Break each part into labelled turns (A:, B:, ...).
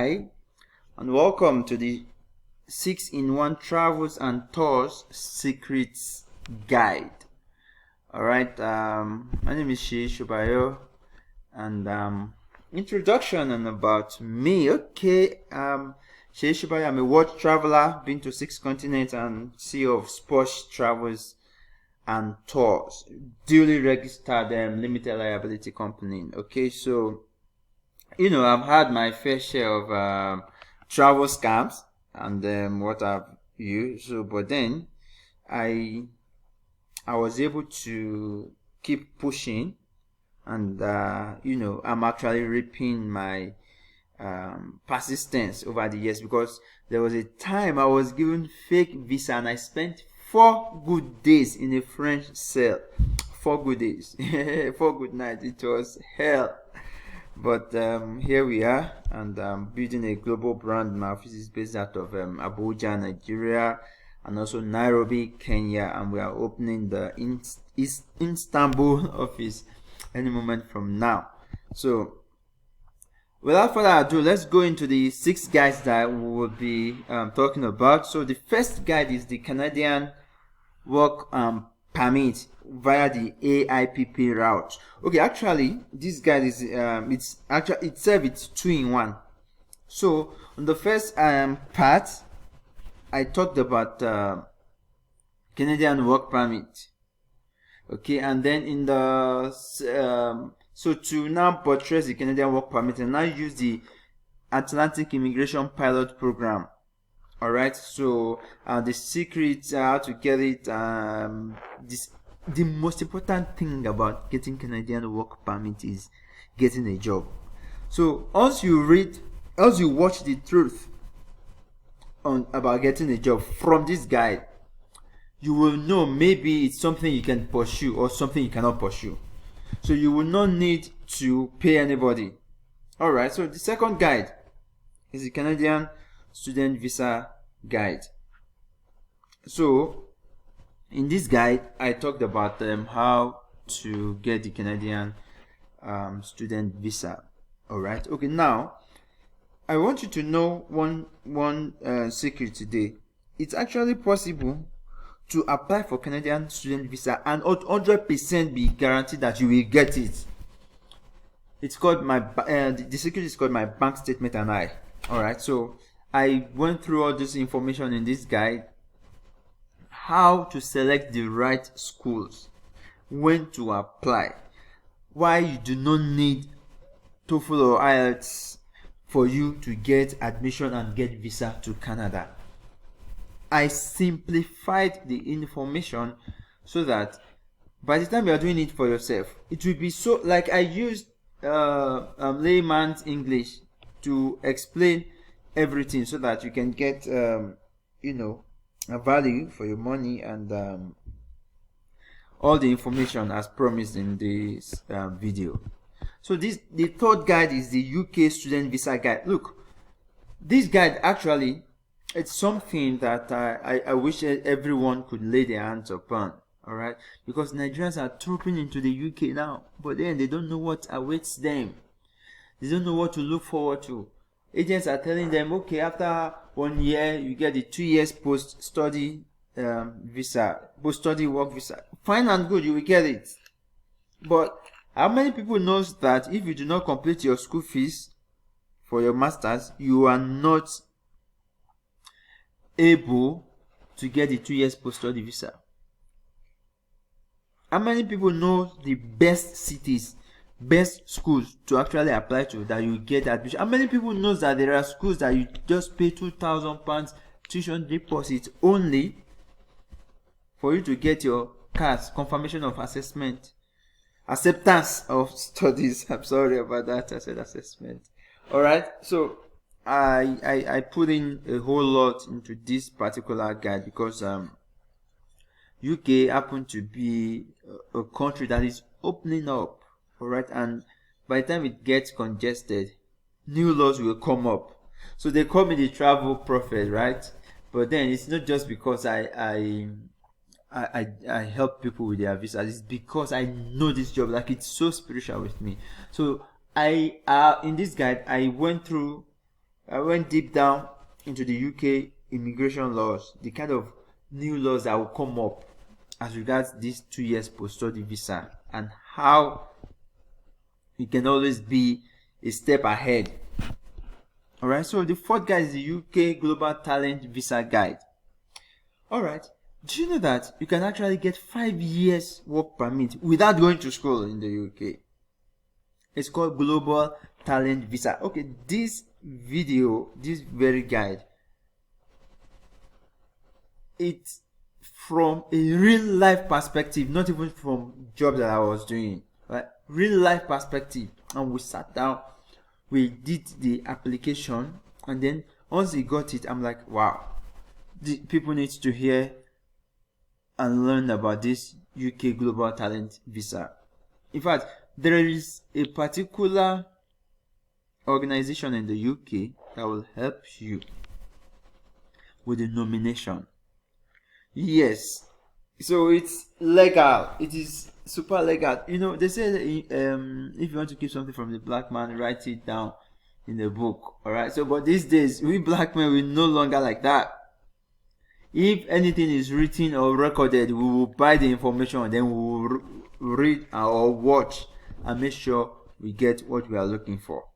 A: Hi, and welcome to the 6-in-1 Travels and Tours Secrets Guide. Alright, my name is Shea Shubayo, and introduction and about me. Okay, Shea Shubayo, I'm a world traveler, been to 6 continents and CEO of Sports Travels and Tours, duly registered limited liability company. Okay, so I've had my fair share of travel scams and what have you. So, but then I was able to keep pushing, and I'm actually reaping my persistence over the years, because there was a time I was given fake visa and I spent 4 good days in a French cell. 4 good days, 4 good nights. It was hell. But here we are, and building a global brand. My office is based out of Abuja, Nigeria, and also Nairobi, Kenya, and we are opening the Istanbul office any moment from now. So, without further ado, let's go into the 6 guides that we will be talking about. So, the first guide is the Canadian work permit via the AIPP route. Okay, actually this guide is it's 2-in-1. So on the first part, I talked about Canadian work permit. Okay, and then in the so to now buttress the Canadian work permit, and now use the Atlantic Immigration Pilot Program. Alright, so the secret how to get it, the most important thing about getting Canadian work permit is getting a job. So once you watch the truth about getting a job from this guide, you will know maybe it's something you can pursue or something you cannot pursue. So you will not need to pay anybody. Alright, so the second guide is the Canadian student visa guide. So in this guide I talked about how to get the Canadian student visa. Alright, okay, now I want you to know one secret today. It's actually possible to apply for Canadian student visa and 100% be guaranteed that you will get it. It's called the secret is called my bank statement and I. Alright, so I went through all this information in this guide: how to select the right schools, when to apply, why you do not need TOEFL or IELTS for you to get admission and get visa to Canada. I simplified the information so that by the time you are doing it for yourself, it will be so, like I used layman's English to explain everything, so that you can get a value for your money, and all the information as promised in this video. So the third guide is the UK student visa guide. Look, this guide actually, it's something that I wish everyone could lay their hands upon. Alright, because Nigerians are trooping into the UK now, but then they don't know what awaits them. They don't know what to look forward to. Agents are telling them, okay, after 1 year you get the 2 years post-study visa, post-study work visa. Fine and good, you will get it. But how many people knows that if you do not complete your school fees for your masters, you are not able to get the 2 years post-study visa? How many people know the best cities, best schools to actually apply to that you get admission? How many people knows that there are schools that you just pay £2,000 tuition deposit only for you to get your CAS, confirmation of acceptance of studies? I'm sorry about that, I said assessment. Alright, so I put in a whole lot into this particular guide because UK happen to be a country that is opening up. Alright, and by the time it gets congested, new laws will come up. So they call me the travel prophet, right? But then it's not just because I help people with their visas. It's because I know this job, like it's so spiritual with me. So in this guide I went through I went deep down into the UK immigration laws, the kind of new laws that will come up as regards this 2 years post-study visa, and how you can always be a step ahead. Alright, so the fourth guide is the UK Global Talent Visa Guide. Alright, do you know that you can actually get 5 years work permit without going to school in the UK? It's called Global Talent Visa. Okay, this very guide, it's from a real life perspective, not even from job that I was doing, right? Real life perspective. And we sat down, we did the application, and then once we got it, I'm like, wow, the people need to hear and learn about this UK Global Talent Visa. In fact, there is a particular organization in the UK that will help you with the nomination. Yes, so it's legal. It is super legal. You know, they say that, if you want to keep something from the black man, write it down in the book. All right. So, but these days, we black men, we no longer like that. If anything is written or recorded, we will buy the information, then we will read or watch and make sure we get what we are looking for.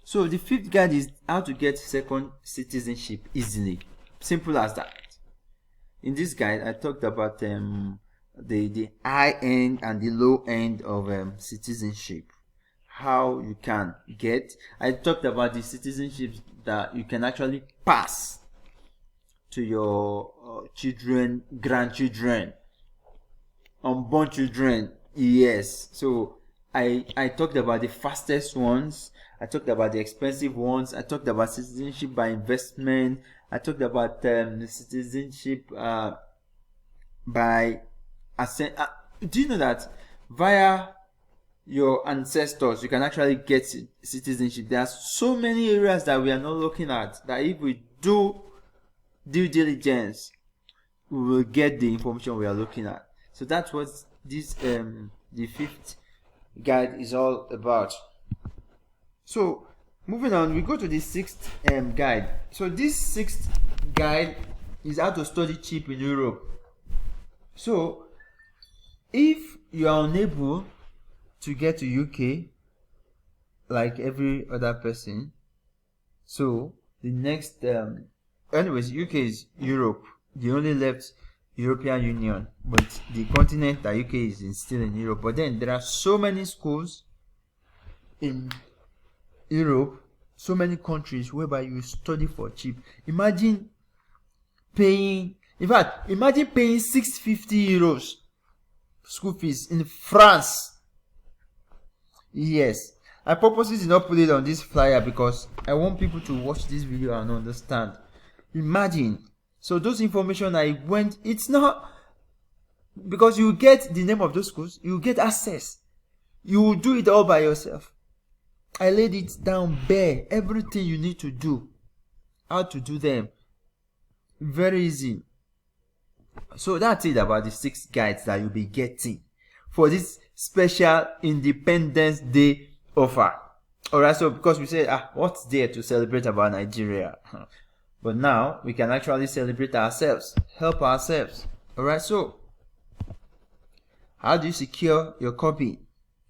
A: So the fifth guide is how to get second citizenship easily. Simple as that. In this guide, I talked about the high end and the low end of citizenship. How you can get. I talked about the citizenship that you can actually pass to your children, grandchildren, unborn children. Yes. So I talked about the fastest ones. I talked about the expensive ones. I talked about citizenship by investment. I talked about the citizenship by ascent. Do you know that via your ancestors you can actually get citizenship? There are so many areas that we are not looking at, that if we do due diligence, we will get the information we are looking at. So that's what this the fifth guide is all about. So moving on, we go to the sixth guide. So this sixth guide is how to study cheap in Europe. So if you are unable to get to UK like every other person, so the next anyways, UK is Europe, the only left European Union, but the continent that UK is still in Europe. But then there are so many schools in Europe, so many countries whereby you study for cheap. Imagine paying 650 euros school fees in France. Yes, I purposely did not put it on this flyer because I want people to watch this video and understand. Imagine. So those information it's not because you get the name of those schools, you get access, you will do it all by yourself. I laid it down bare, everything you need to do, how to do them, very easy. So that's it about the 6 guides that you'll be getting for this special Independence Day offer. Alright, so because we said, what's there to celebrate about Nigeria? But now we can actually celebrate ourselves, help ourselves. Alright, so how do you secure your copy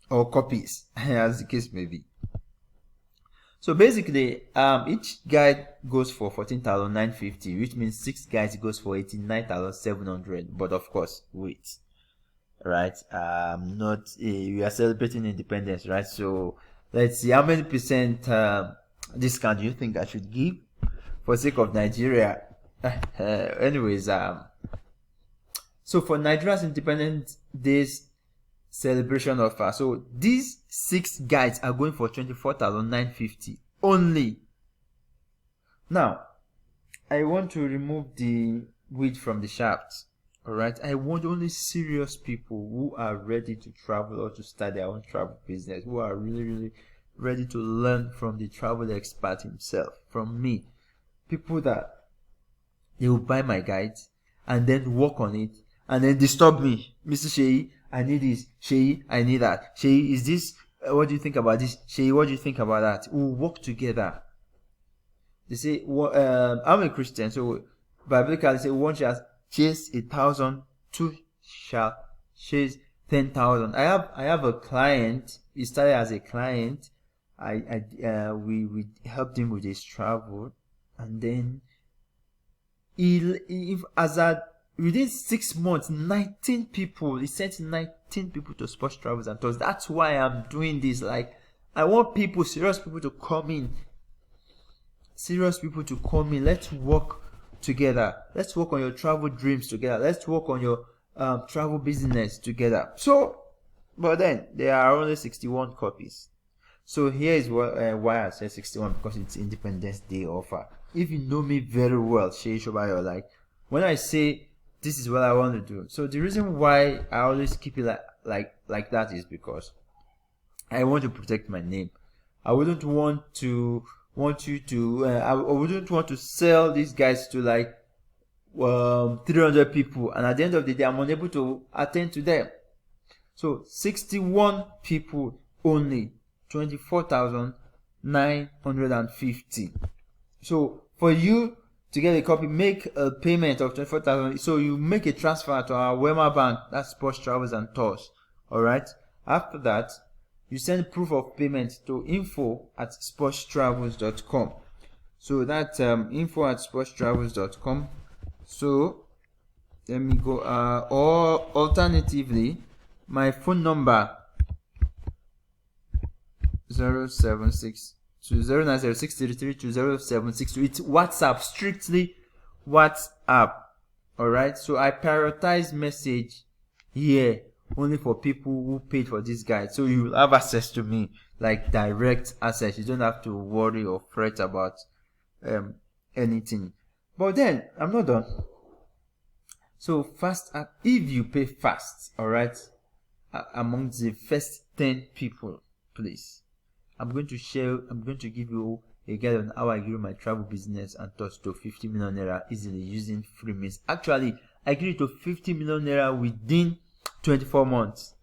A: or copies, as the case may be? So basically, each guide goes for 14,950, which means 6 guides goes for 89,700. But of course, wait, right? We are celebrating independence, right? So let's see how many percent discount do you think I should give for sake of Nigeria? Anyways, so for Nigeria's Independence Day's celebration offer, so these 6 guides are going for 24,950 only. Now I want to remove the wheat from the shaft. Alright, I want only serious people who are ready to travel or to start their own travel business, who are really ready to learn from the travel expert himself, from me. People that they will buy my guides and then work on it and then disturb me. Mr. Sheyi, I need this. Sheyi, I need that. Sheyi, is this What do you think about this, Shay? What do you think about that? We'll work together. They say, I'm a Christian, so biblically they say, one shall chase 1,000, two shall chase 10,000. I have a client. He started as a client. We helped him with his travel, and then within 6 months, 19 people. He sent 19 people to Sports Travels and Tours. That's why I'm doing this. Like, I want people, serious people, to come in. Let's work together. Let's work on your travel dreams together. Let's work on your travel business together. So, but then there are only 61 copies. So here is why I said 61, because it's Independence Day offer. If you know me very well, Shay Shobayo, like, when I say this is what I want to do, so the reason why I always keep it like that is because I want to protect my name. I wouldn't want you to I wouldn't want to sell these guys to like 300 people, and at the end of the day I'm unable to attend to them. So 61 people only, 24,950. So for you to get a copy, make a payment of 24,000. So you make a transfer to our Wema Bank, that's Sports Travels and Tours. All right. After that, you send proof of payment to info@sportstravels.com. So that's info@sportstravels.com. So let me go. Or alternatively, my phone number 076209063320762. It's WhatsApp, strictly WhatsApp. All right. So I prioritize message here only for people who paid for this guide. So you will have access to me, like direct access. You don't have to worry or fret about anything. But then I'm not done. So fast, if you pay fast, all right, among the first 10 people, please, I'm going to give you a guide on how I grew my travel business and touched to 50 million naira easily using free means. Actually, I grew to 50 million naira within 24 months.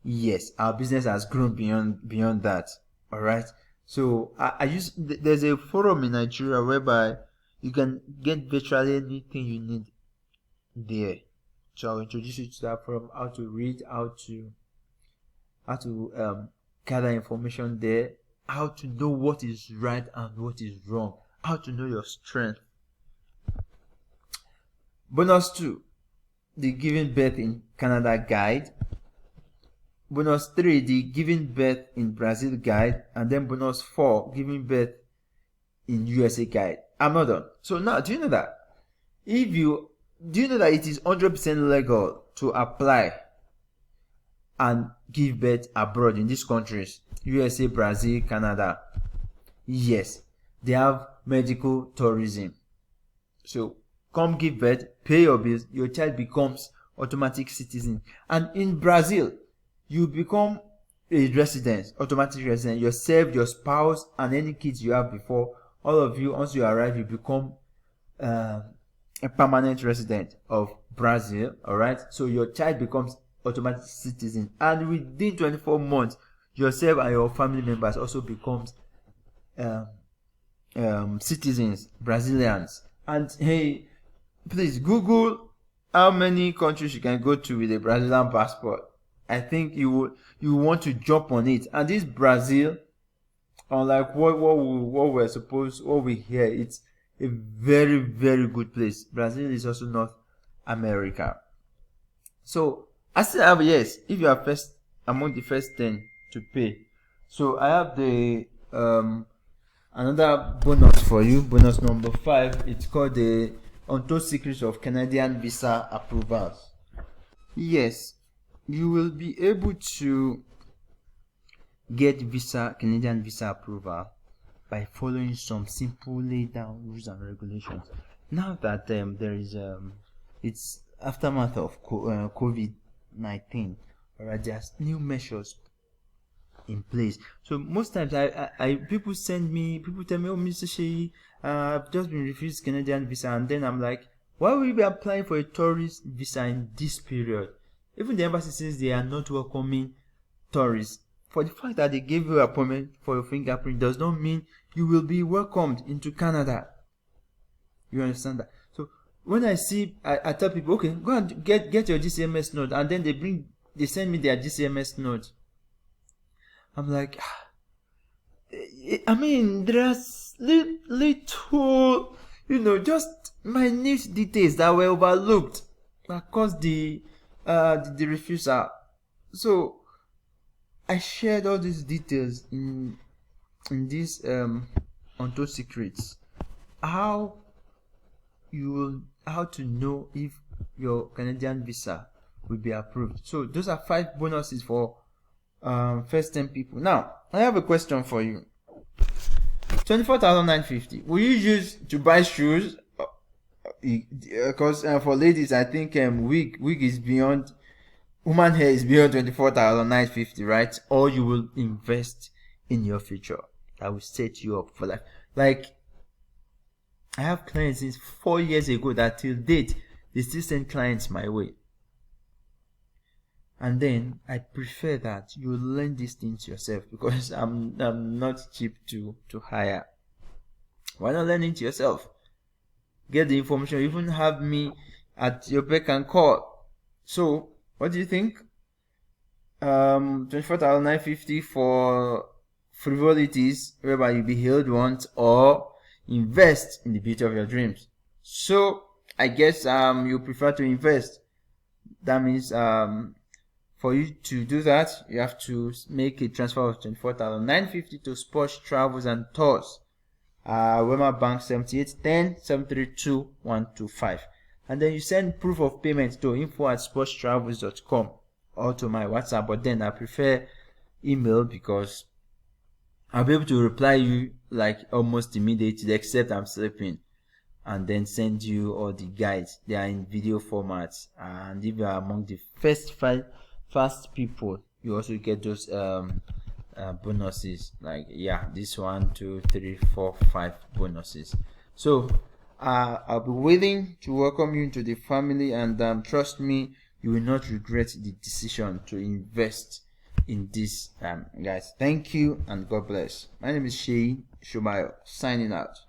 A: Yes, our business has grown beyond that. All right. So there's a forum in Nigeria whereby you can get virtually anything you need there. So I'll introduce you to that forum, how to read, how to gather information there, how to know what is right and what is wrong, how to know your strength. Bonus 2, the giving birth in Canada guide. Bonus 3, the giving birth in Brazil guide. And then bonus 4, giving birth in USA guide. I'm not done. So now, do you know that it is 100% legal to apply and give birth abroad in these countries? USA, Brazil, Canada. Yes, they have medical tourism. So come give birth, pay your bills, your child becomes automatic citizen. And in Brazil, you become a resident, automatic resident. Yourself, your spouse, and any kids you have before, all of you, once you arrive, you become a permanent resident of Brazil. All right. So your child becomes automatic citizen, and within 24 months, yourself and your family members also becomes citizens, Brazilians. And hey, please Google how many countries you can go to with a Brazilian passport. I think you want to jump on it. And this Brazil, unlike what we hear, it's a very, very good place. Brazil is also North America. So I still have, yes, if you are first among the first 10 to pay. So I have the another bonus for you, bonus number 5. It's called the Untold Secrets of Canadian Visa Approvals. Yes, you will be able to get Canadian visa approval by following some simple laid down rules and regulations. Now that there is it's aftermath of COVID-19, alright, there's new measures in place. So most times people tell me, oh, Mr. Shei, I've just been refused Canadian visa, and then I'm like, why will you be applying for a tourist visa in this period? Even the embassy says they are not welcoming tourists for the fact that they gave you an appointment for your fingerprint does not mean you will be welcomed into Canada. You understand that? So when I tell people, okay, go and get your GCMS note, and then they send me their GCMS note. I'm like, I mean, there's little, just minute details that were overlooked that caused the refusal. So I shared all these details in this Untold Secrets. How to know if your Canadian visa will be approved. So those are 5 bonuses for first 10 people. Now I have a question for you. 24,950. Will you use to buy shoes? Because for ladies, I think wig is beyond. Woman hair is beyond 24,950, right? Or you will invest in your future. That will set you up for life. Like, I have clients since 4 years ago that till date they still send clients my way. And then I prefer that you learn these things yourself, because I'm not cheap to hire. Why not learn it yourself? Get the information. Even have me at your beck and call. So what do you think? 24,950 for frivolities whereby you be healed once, or invest in the beauty of your dreams. So I guess you prefer to invest. That means for you to do that, you have to make a transfer of 24,950 to Sports Travels and Tours, Wema Bank 7810-732-125, and then you send proof of payment to info@sportstravels.com or to my WhatsApp. But then I prefer email, because I'll be able to reply you like almost immediately, except I'm sleeping, and then send you all the guides. They are in video format, and if you are among the first 5 fast people, you also get those bonuses. Like, this 1, 2, 3, 4, 5 bonuses. So I'll be willing to welcome you into the family, and trust me, you will not regret the decision to invest in this, guys. Thank you and God bless. My name is Sheyi Shobayo, signing out.